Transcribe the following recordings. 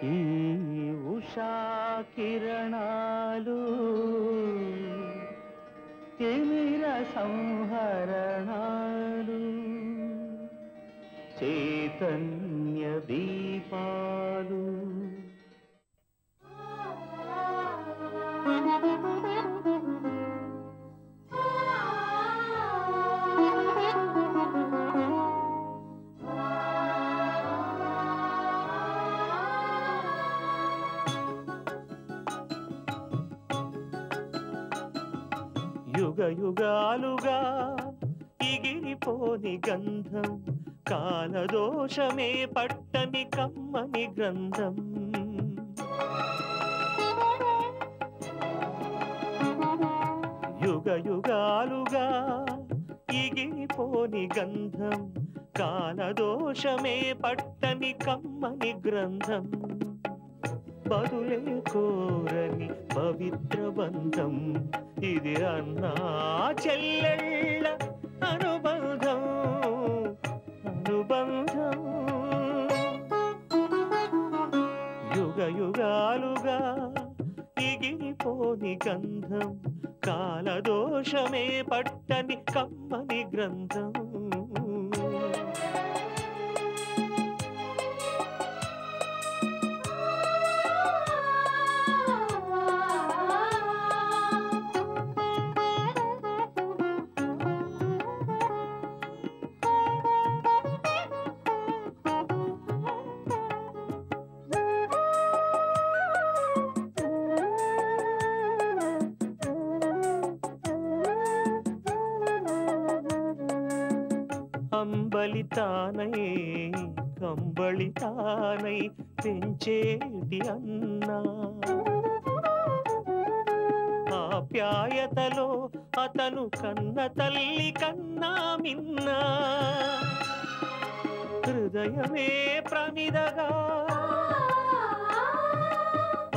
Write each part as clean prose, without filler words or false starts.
ఈ ఉషా కిరణాలు తిమిర సంహరణాలు చైతన్య దీపాలు యుగ యుగాలుగా ఇగిరిపోని గంధం కాలదోషమే పట్టని కమ్మని గ్రంథం యుగ యుగాలుగా ఇగిరిపోని గంధం కాలదోషమే పట్టని కమ్మని గ్రంథం బదులే కోరని పవిత్ర బంధం ఇది అన్నా చెల్లెళ్ళ అనుబంధం అనుబంధం యుగ యుగాలుగా ఇగిరిపోని గంధం కాలదోషమే పట్టని కమ్మని గ్రంథం అంబలితానై కంబళితానై పెంచేటి అన్నా ఆప్యాయతలో అతను కన్న తల్లి కన్నా మిన్నా హృదయమే ప్రమిదగా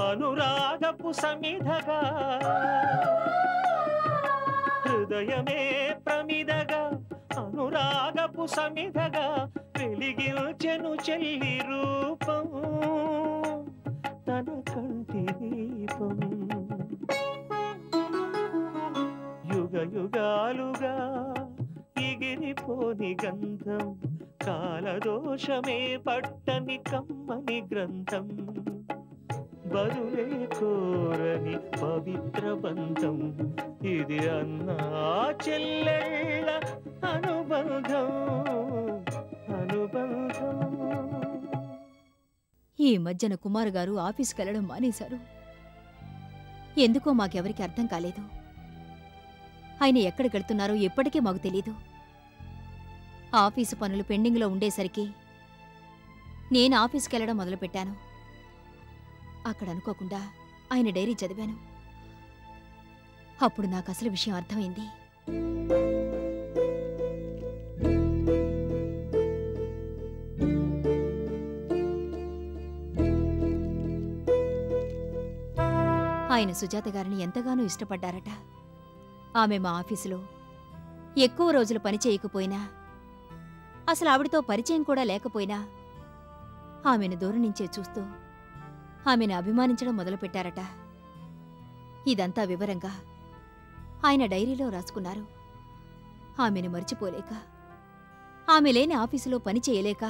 అనురాగపు సమిధగా హృదయమే ప్రమిదగా అనురాగపు సమిధగా వెలిగించెను చెల్లి రూపం తన కంటి దీపం యుగ యుగాలుగా ఎగిరిపోని గంధం కాలదోషమే పట్టని కమ్మని గ్రంథం బదులే కోరని పవిత్ర బంధం ఇది అన్నా చెల్లెళ్ళ అనుబంధం అనుబంధం. ఈ మధ్యన కుమార్ గారు ఆఫీస్కి వెళ్ళడం మానేశారు. ఎందుకో మాకెవరికి అర్థం కాలేదు. ఆయన ఎక్కడికెళ్తున్నారో ఎప్పటికీ మాకు తెలీదు. ఆఫీసు పనులు పెండింగ్లో ఉండేసరికి నేను ఆఫీస్కి వెళ్ళడం మొదలుపెట్టాను. అక్కడ అనుకోకుండా ఆయన డైరీ చదివాను. అప్పుడు నాకు అసలు విషయం అర్థమైంది. ఆయన సుజాత గారిని ఎంతగానో ఇష్టపడ్డారట. ఆమె మా ఆఫీసులో ఎక్కువ రోజులు పని చేయకపోయినా, అసలు ఆవిడతో పరిచయం కూడా లేకపోయినా ఆమెను దూరం నుంచే చూస్తూ ఆమెను అభిమానించడం మొదలుపెట్టారట. ఇదంతా వివరంగా ఆయన డైరీలో రాసుకున్నారు. ఆమెను మర్చిపోలేక, ఆమె లేని ఆఫీసులో పని చేయలేక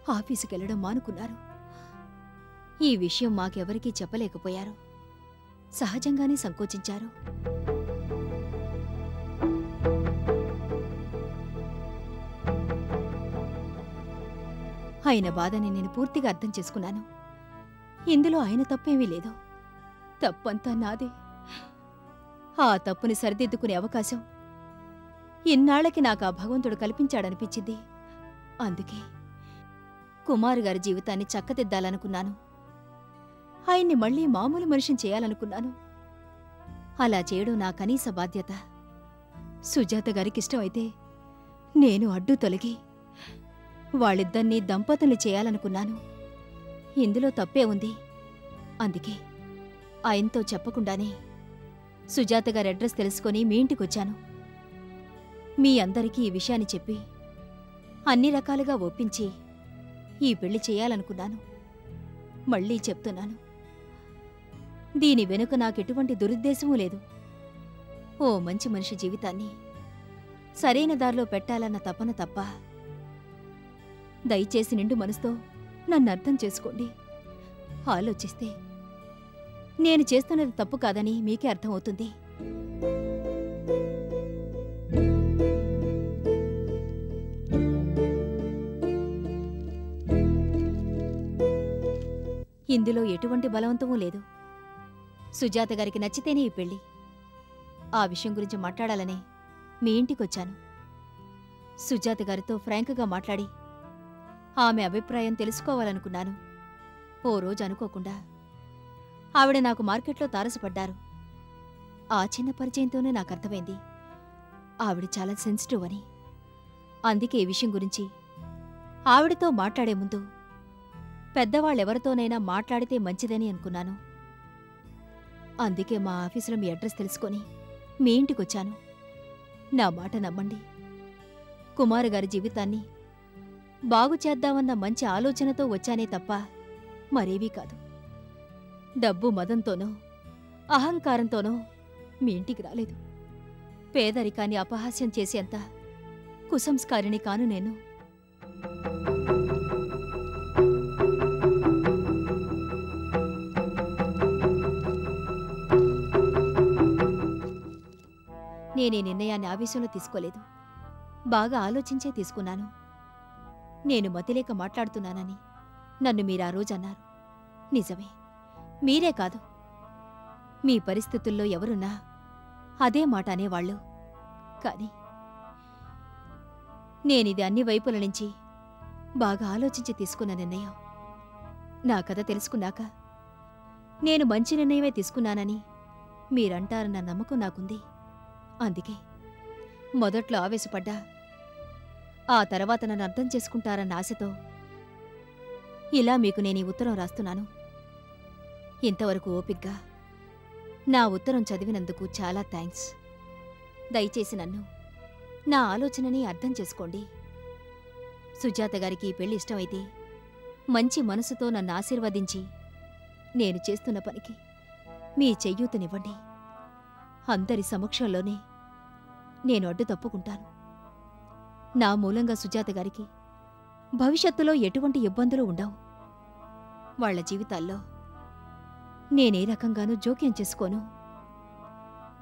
ఆఫీసుకెళ్లడం మానుకున్నారు. ఈ విషయం మాకెవరికీ చెప్పలేకపోయారు. సహజంగానే సంకోచించారు. ఆయన బాధని నేను పూర్తిగా అర్థం చేసుకున్నాను. ఇందులో ఆయన తప్పేమీ లేదు. తప్పంతా నాదే. ఆ తప్పుని సరిదిద్దుకునే అవకాశం ఇన్నాళ్లకి నాకు ఆ భగవంతుడు కల్పించాడనిపించింది. అందుకే కుమార్ గారి జీవితాన్ని చక్కదిద్దాలనుకున్నాను. ఆయన్ని మళ్లీ మామూలు మనిషిని చేయాలనుకున్నాను. అలా చేయడం నా కనీస బాధ్యత. సుజాత గారికిష్టమైతే నేను అడ్డు తొలగి వాళ్ళిద్దరినీ దంపతుల్ని చేయాలనుకున్నాను. ఇందులో తప్పే ఉంది. అందుకే ఆయనతో చెప్పకుండానే సుజాత గారి అడ్రస్ తెలుసుకొని మీ ఇంటికొచ్చాను. మీ అందరికీ ఈ విషయాన్ని చెప్పి అన్ని రకాలుగా ఒప్పించి ఈ పెళ్లి చేయాలనుకున్నాను. మళ్ళీ చెప్తున్నాను, దీని వెనుక నాకెటువంటి దురుద్దేశమూ లేదు. ఓ మంచి మనిషి జీవితాన్ని సరైన దారిలో పెట్టాలన్న తపన తప్ప. దయచేసి నిండు మనసుతో నన్ను అర్థం చేసుకోండి. ఆలోచిస్తే నేను చేస్తున్నది తప్పు కాదని మీకే అర్థమవుతుంది. ఇందులో ఎటువంటి బలవంతమూ లేదు. సుజాత గారికి నచ్చితేనే ఈ పెళ్లి. ఆ విషయం గురించి మాట్లాడాలనే మీ ఇంటికొచ్చాను. సుజాత గారితో ఫ్రాంక్గా మాట్లాడి ఆమె అభిప్రాయం తెలుసుకోవాలనుకున్నాను. ఓ రోజు అనుకోకుండా ఆవిడ నాకు మార్కెట్లో తారసపడ్డారు. ఆ చిన్న పరిచయంతోనే నాకు అర్థమైంది ఆవిడ చాలా సెన్సిటివ్ అని. అందుకే ఈ విషయం గురించి ఆవిడతో మాట్లాడే ముందు పెద్దవాళ్ళెవరితోనైనా మాట్లాడితే మంచిదని అనుకున్నాను. అందుకే మా ఆఫీసులో మీ అడ్రస్ తెలుసుకొని మీ ఇంటికొచ్చాను. నా మాట నమ్మండి, కుమార్ గారి జీవితాన్ని బాగు చేద్దామన్న మంచి ఆలోచనతో వచ్చానే తప్ప మరేవీ కాదు. డబ్బు మదంతోనో అహంకారంతోనో మీ ఇంటికి రాలేదు. పేదరికాన్ని అపహాస్యం చేసేంత కుసంస్కారిని కాను నేను. నేనే నిర్ణయాన్ని ఆవేశంలో తీసుకోలేదు, బాగా ఆలోచించే తీసుకున్నాను. నేను మతిలేక మాట్లాడుతున్నానని నన్ను మీరా రోజు అన్నారు. నిజమే, మీరే కాదు, మీ పరిస్థితుల్లో ఎవరున్నా అదే మాట అనేవాళ్ళు. కాని నేనిది అన్ని వైపుల నుంచి బాగా ఆలోచించి తీసుకున్న నిర్ణయం. నా కథ తెలుసుకున్నాక నేను మంచి నిర్ణయమే తీసుకున్నానని మీరంటారన్న నమ్మకం నాకుంది. అందుకే మొదట్లో ఆవేశపడ్డా, ఆ తర్వాత నన్ను అర్థం చేసుకుంటారన్న ఆశతో ఇలా మీకు నేను ఈ ఉత్తరం రాస్తున్నాను. ఇంతవరకు ఓపిగ్గా నా ఉత్తరం చదివినందుకు చాలా థ్యాంక్స్. దయచేసి నన్ను, నా ఆలోచనని అర్థం చేసుకోండి. సుజాత గారికి ఈ పెళ్లి ఇష్టమైతే మంచి మనసుతో నన్ను ఆశీర్వదించి నేను చేస్తున్న పనికి మీ చెయ్యూతనివ్వండి. అందరి సమక్షంలోనే నేను అడ్డు తప్పుకుంటాను. నా మూలంగా సుజాత గారికి భవిష్యత్తులో ఎటువంటి ఇబ్బందులు ఉండవు. వాళ్ల జీవితాల్లో నేనే రకంగానూ జోక్యం చేసుకోను.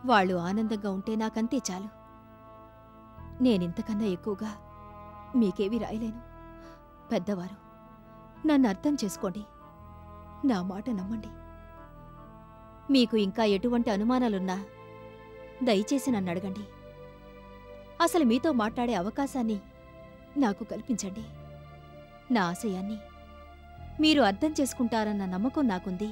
వాళ్ళు ఆనందంగా ఉంటే నాకంతే చాలు. నేనింతకన్నా ఎక్కువగా మీకేవీ రాయలేను. పెద్దవారు, నన్ను అర్థం చేసుకోండి, నా మాట నమ్మండి. మీకు ఇంకా ఎటువంటి అనుమానాలున్నా దయచేసి నన్ను అడగండి. అసలు మీతో మాట్లాడే అవకాశాన్ని నాకు కల్పించండి. నా ఆశయాన్ని మీరు అర్థం చేసుకుంటారన్న నమ్మకం నాకుంది.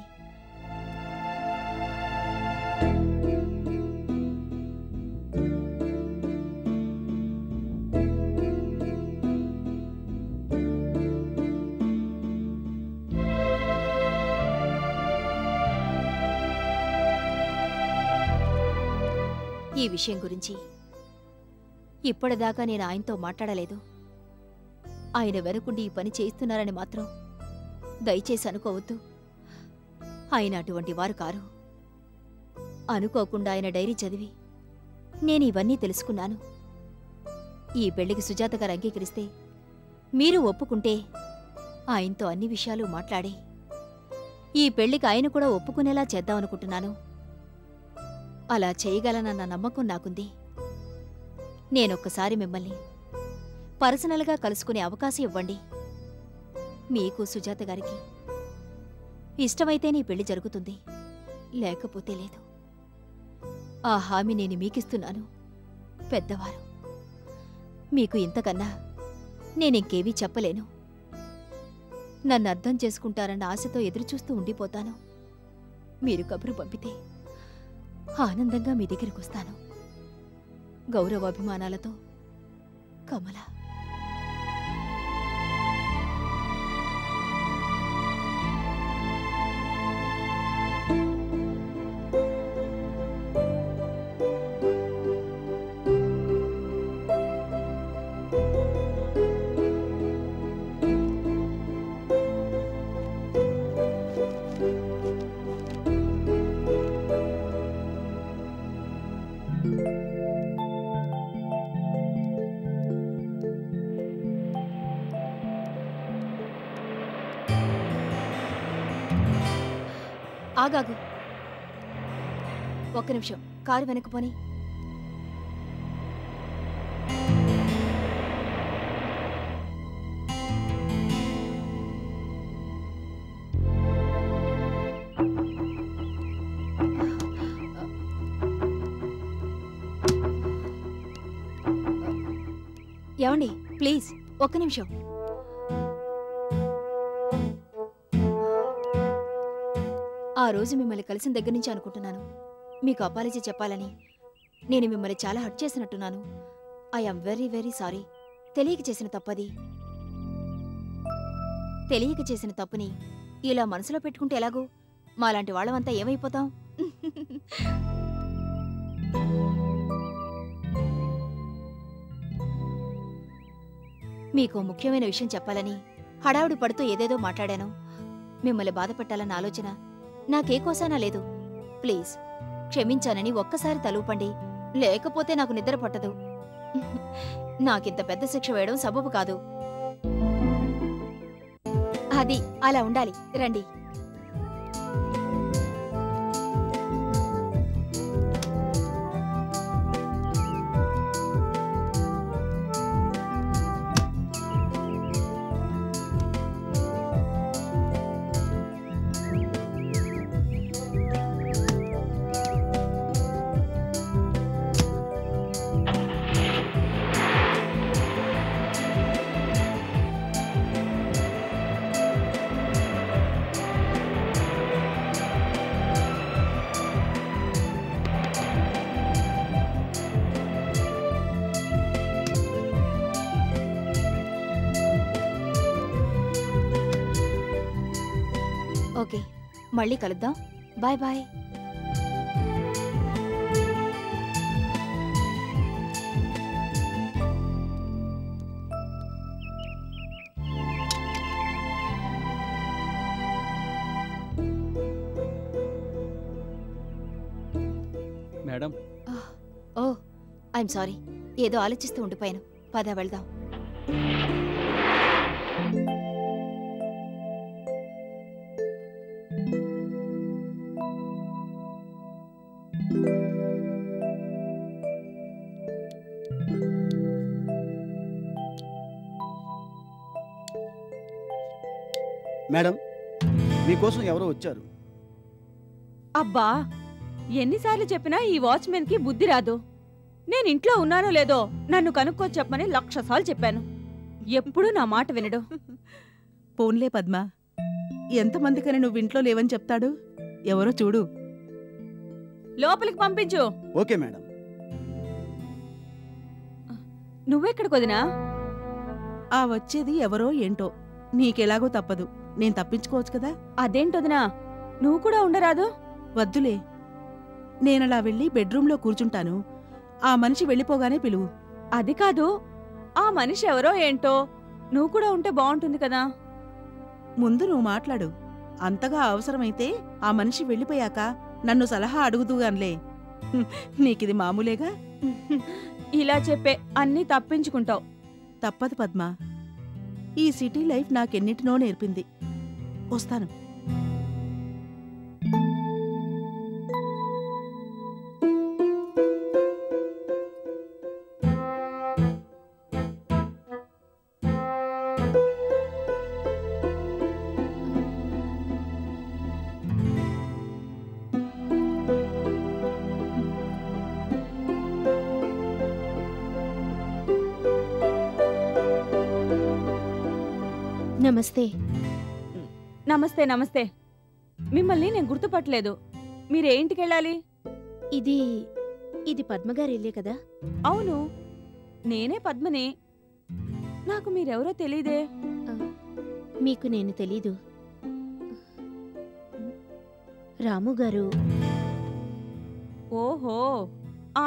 ఈ విషయం గురించి ఇప్పటిదాకా నేను ఆయనతో మాట్లాడలేదు. ఆయన వెనుకుండి ఈ పని చేయిస్తున్నారని మాత్రం దయచేసి అనుకోవద్దు. ఆయన అటువంటి వారు కారు. అనుకోకుండా ఆయన డైరీ చదివి నేను ఇవన్నీ తెలుసుకున్నాను. ఈ పెళ్లికి సుజాత గారు అంగీకరిస్తే, మీరు ఒప్పుకుంటే ఆయనతో అన్ని విషయాలు మాట్లాడి ఈ పెళ్లికి ఆయన కూడా ఒప్పుకునేలా చేద్దామనుకుంటున్నాను. అలా చేయగలనన్న నమ్మకం నాకుంది. నేనొక్కసారి మిమ్మల్ని పర్సనల్గా కలుసుకునే అవకాశం ఇవ్వండి. మీకు సుజాత గారికి ఇష్టమైతే నీ పెళ్లి జరుగుతుంది, లేకపోతే లేదు. ఆ హామీ నేను మీకిస్తున్నాను. పెద్దవారు, మీకు ఇంతకన్నా నేనింకేవీ చెప్పలేను. నన్ను అర్థం చేసుకుంటారన్న ఆశతో ఎదురుచూస్తూ ఉండిపోతాను. మీరు కబురు పంపితే ఆనందంగా మీ దగ్గరికొస్తాను. గౌరవాభిమానాలతో, కమల. ఆగాగు. ఒక్క నిమిషం, కారు వెనక్కి పోని. ఏమండి, ప్లీజ్ ఒక్క నిమిషం. ఆ రోజు మిమ్మల్ని కలిసిన దగ్గర నుంచి అనుకుంటున్నాను మీకు అపాలజీ చెప్పాలని. నేను మిమ్మల్ని చాలా హర్ట్ చేసినట్టున్నాను. I'm very very sorry. తెలియక చేసిన తప్పది. తెలియక చేసిన తప్పుని ఇలా మనసులో పెట్టుకుంటే ఎలాగో? మాలాంటి వాళ్ళమంతా ఏమైపోతాం? మీకు ముఖ్యమైన విషయం చెప్పాలని హడావుడి పడుతూ ఏదేదో మాట్లాడాను. మిమ్మల్ని బాధపెట్టాలన్న ఆలోచన నాకే కోసానా లేదు. ప్లీజ్ క్షమించానని ఒక్కసారి తలూపండి, లేకపోతే నాకు నిద్ర పట్టదు. నాకింత పెద్ద శిక్ష వేయడం సబబు కాదు. అది అలా ఉండాలి. రండి. ఓకే, మళ్ళీ కలుద్దాం. Bye bye. Madam. Oh, I'm sorry. ఏదో ఆలోచిస్తూ ఉండిపోయాను. పద వెళ్దాం. మేడం, మీకోసం ఎవరో వచ్చారు. అబ్బా, ఎన్నిసార్లు చెప్పినా ఈ వాచ్మెన్ కి బుద్ధి రాదు. నేను ఇంట్లో ఉన్నానో లేదో నన్ను కనుక్కొని చెప్పమని 1,00,000 సార్లు చెప్పాను. ఎప్పుడూ నా మాట వినడు. పోన్లే పద్మ, ఎంతమందికని నువ్వు ఇంట్లో లేవని చెప్తాడు? ఎవరో చూడు. లోపలికి పంపించు. Okay madam. నువ్వెక్కడికి వదినా? ఆ వచ్చేది ఎవరో ఏంటో, నీకెలాగో తప్పదు. నేను తప్పించుకోవచ్చు కదా. అదేంటొదినా, నువ్వు కూడా ఉండరాదు? వద్దులే, నేనలా వెళ్ళి బెడ్రూంలో కూర్చుంటాను. ఆ మనిషి వెళ్ళిపోగానే పిలువు. అది కాదు, ఆ మనిషి ఎవరో ఏంటో నువ్వు కూడా ఉంటే బాగుంటుంది కదా. ముందు నువ్వు మాట్లాడు. అంతగా అవసరమైతే ఆ మనిషి వెళ్ళిపోయాక నన్ను సలహా అడుగుతూగాన్లే. నీకిది మామూలేగా. ఇలా చెప్పే అన్నీ తప్పించుకుంటావు. తప్పదు పద్మ, ఈ సిటీ లైఫ్ నాకెన్నిటినో నేర్పింది. వస్తాను. నమస్తే. నమస్తే నమస్తే. మిమ్మల్ని నేను గుర్తుపట్టలేదు. మీరే ఇంటికెళ్ళాలి? ఇది పద్మగారి ఇల్లే కదా? అవును, నేనే పద్మని. నాకు మీరెవరో తెలీదే. మీకు నేను తెలీదు. రాముగారు. ఓహో,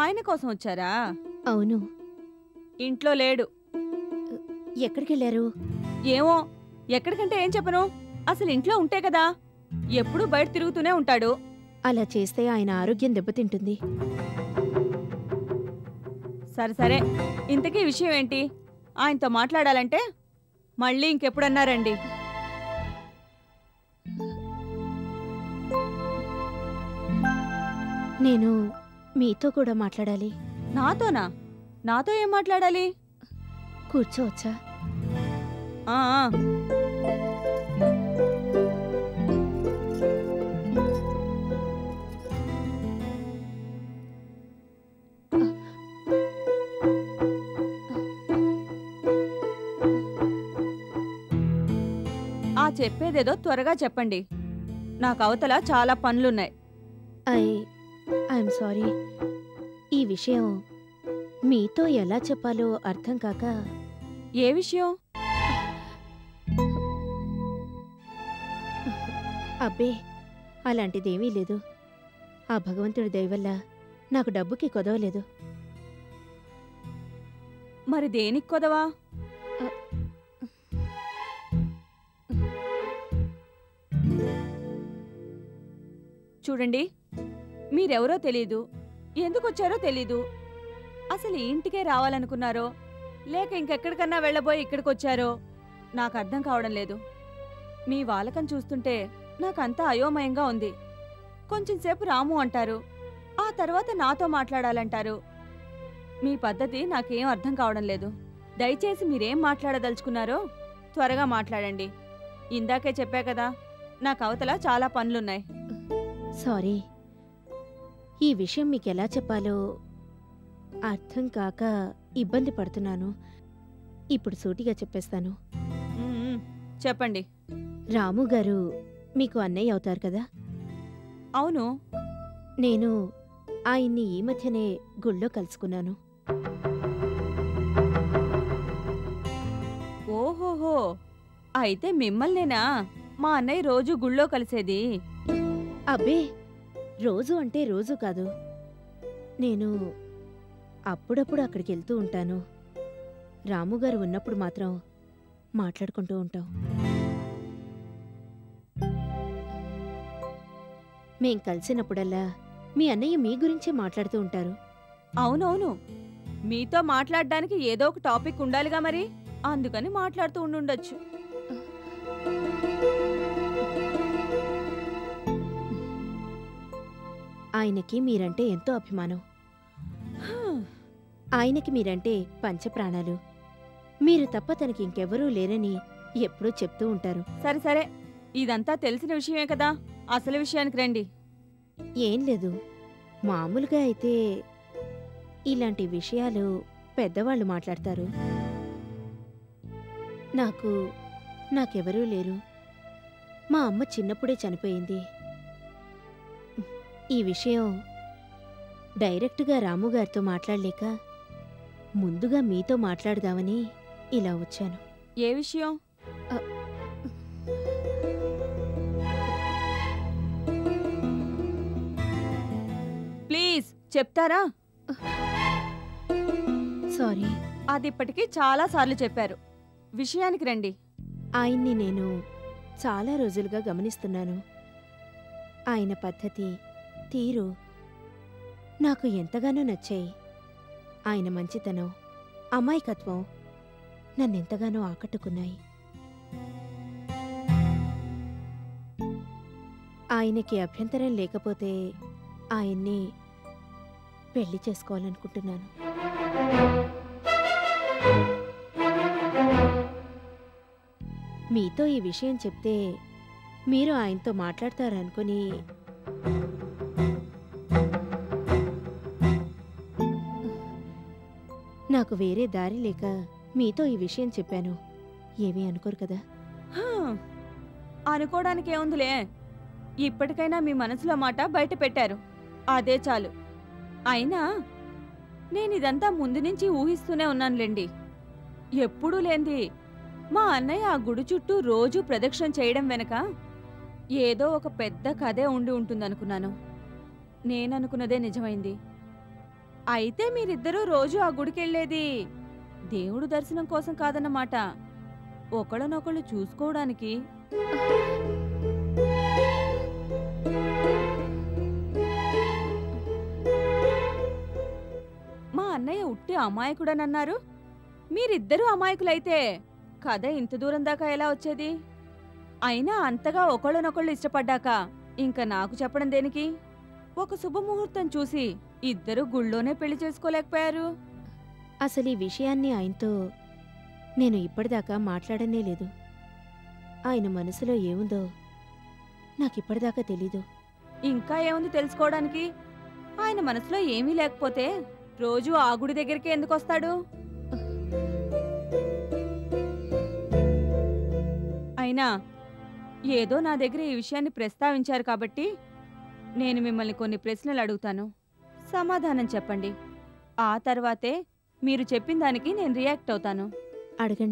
ఆయన కోసం వచ్చారా? అవును. ఇంట్లో లేడు. ఎక్కడికెళ్ళారు? ఏమో, ఎక్కడికంటే ఏం చెప్పను. అసలు ఇంట్లో ఉంటే కదా, ఎప్పుడూ బయట తిరుగుతూనే ఉంటాడు. అలా చేస్తే ఆయన ఆరోగ్యం దెబ్బతింటుంది. సరే సరే, ఇంతకీ విషయం ఏంటి? ఆయనతో మాట్లాడాలంటే మళ్ళీ ఇంకెప్పుడన్నారండి? నేను మీతో కూడా మాట్లాడాలి. నాతోనా? నాతో ఏం మాట్లాడాలి? కూర్చోవచ్చా? ఆ ఆ. ఆ చెప్పేదేదో త్వరగా చెప్పండి. నాకు అవతల చాలా పనులున్నాయి. I'm sorry. ఈ విషయం మీతో ఎలా చెప్పాలో అర్థం కాక. ఏ విషయం? అబ్బే, అలాంటిదేమీ లేదు. ఆ భగవంతుడి దయ వల్ల నాకు డబ్బుకి కొదవలేదు. మరి దేనికి కొదవా? చూడండి, మీరెవరో తెలీదు, ఎందుకొచ్చారో తెలీదు. అసలు ఈ ఇంటికే రావాలనుకున్నారో లేక ఇంకెక్కడికన్నా వెళ్ళబోయి ఇక్కడికొచ్చారో నాకు అర్థం కావడం లేదు. మీ వాలకం చూస్తుంటే నాకంతా అయోమయంగా ఉంది. కొంచెం సేపు రాము అంటారు, ఆ తర్వాత నాతో మాట్లాడాలంటారు. మీ పద్ధతి నాకేం అర్థం కావడం లేదు. దయచేసి మీరేం మాట్లాడదలుచుకున్నారో త్వరగా మాట్లాడండి. ఇందాకే చెప్పా కదా, నాకు అవతల చాలా పనులున్నాయి. సారీ. ఈ విషయం మీకెలా చెప్పాలో అర్థం కాక ఇబ్బంది పడుతున్నాను. ఇప్పుడు సూటిగా చెప్పేస్తాను. చెప్పండి. రాము గారు మీకు అన్నయ్య అవుతారు కదా? అవును. నేను ఆయన్ని ఈ మధ్యనే గుళ్ళో కలుసుకున్నాను. ఓహోహో, అయితే మిమ్మల్నేనా మా అన్నయ్య రోజు గుళ్ళో కలిసేది? అబ్బే, రోజు అంటే రోజు కాదు. నేను అప్పుడప్పుడు అక్కడికి వెళ్తూ ఉంటాను. రాముగారు ఉన్నప్పుడు మాత్రం మాట్లాడుకుంటూ ఉంటాం. మేం కలిసినప్పుడల్లా మీ అన్నయ్య మీ గురించే మాట్లాడుతూ ఉంటారు. అవునవును, మీతో మాట్లాడడానికి ఏదో ఒక టాపిక్ ఉండాలిగా మరి, అందుకని మాట్లాడుతూ ఉండుండొచ్చు. ఆయనకి మీరంటే ఎంతో అభిమానం. ఆయనకి మీరంటే పంచప్రాణాలు. మీరు తప్ప తనకి ఇంకెవరూ లేరని ఎప్పుడూ చెప్తూ ఉంటారు. సరే సరే, ఇదంతా తెలిసిన విషయమే కదా, అసలు విషయానికి రండి. ఏం లేదు, మామూలుగా అయితే ఇలాంటి విషయాలు పెద్దవాళ్ళు మాట్లాడతారు. నాకెవరూ లేరు. మా అమ్మ చిన్నప్పుడే చనిపోయింది. ఈ విషయం డైరెక్ట్గా రాముగారితో మాట్లాడలేక ముందుగా మీతో మాట్లాడదామని ఇలా వచ్చాను. ఏ విషయం? ప్లీజ్ చెప్తారా? సారీ. అది ఇప్పటికీ చాలా సార్లు చెప్పారు. విషయానికి రండి. ఆయన్ని నేను చాలా రోజులుగా గమనిస్తున్నాను. ఆయన పద్ధతి, తీరు నాకు ఎంతగానో నచ్చాయి. ఆయన మంచితనం, అమాయకత్వం నన్నెంతగానో ఆకట్టుకున్నాయి. ఆయనకి అభ్యంతరం లేకపోతే ఆయన్ని పెళ్లి చేసుకోవాలనుకుంటున్నాను. మీతో ఈ విషయం చెప్తే మీరు ఆయనతో మాట్లాడతారనుకుని నాకు వేరే దారి లేక మీతో ఈ విషయం చెప్పాను. ఏమీ అనుకోరు కదా? అనుకోవడానికి ఏముందిలే, ఇప్పటికైనా మీ మనసులో మాట బయట పెట్టారు, అదే చాలు. అయినా నేనిదంతా ముందు నుంచి ఊహిస్తూనే ఉన్నానులేండి. ఎప్పుడూ లేంది మా అన్నయ్య ఆ గుడి చుట్టూ రోజూ ప్రదక్షిణ చేయడం వెనక ఏదో ఒక పెద్ద కథే ఉండి ఉంటుందనుకున్నాను. నేననుకున్నదే నిజమైంది. అయితే మీరిద్దరూ రోజూ ఆ గుడికెళ్లేది దేవుడు దర్శనం కోసం కాదన్నమాట, ఒకళ్ళనొకళ్ళు చూసుకోవడానికి. మా అన్నయ్య ఉట్టి అమాయకుడనన్నారు. మీరిద్దరూ అమాయకులైతే కథ ఇంత దూరం దాకా ఎలా వచ్చేది? అయినా అంతగా ఒకళ్ళనొకళ్ళు ఇష్టపడ్డాక ఇంకా నాకు చెప్పడం దేనికి? ఒక శుభముహూర్తం చూసి ఇద్దరు గుళ్ళోనే పెళ్లి చేసుకోలేకపోయారు? అసలు ఈ విషయాన్ని ఆయనతో నేను ఇప్పటిదాకా మాట్లాడనే లేదు. ఆయన మనసులో ఏముందో నాకిప్పటిదాకా తెలీదు. ఇంకా ఏముంది తెలుసుకోవడానికి? ఆయన మనసులో ఏమీ లేకపోతే రోజు ఆ గుడి దగ్గరికి ఎందుకు వస్తాడు? అయినా ఏదో నా దగ్గర ఈ విషయాన్ని ప్రస్తావించారు కాబట్టి నేను మిమ్మల్ని కొన్ని ప్రశ్నలు అడుగుతాను, సమాధానం చెప్పండి. ఆ తర్వాతే మీరు చెప్పిన దానికి నేను రియాక్ట్ అవుతాను. అడగండి.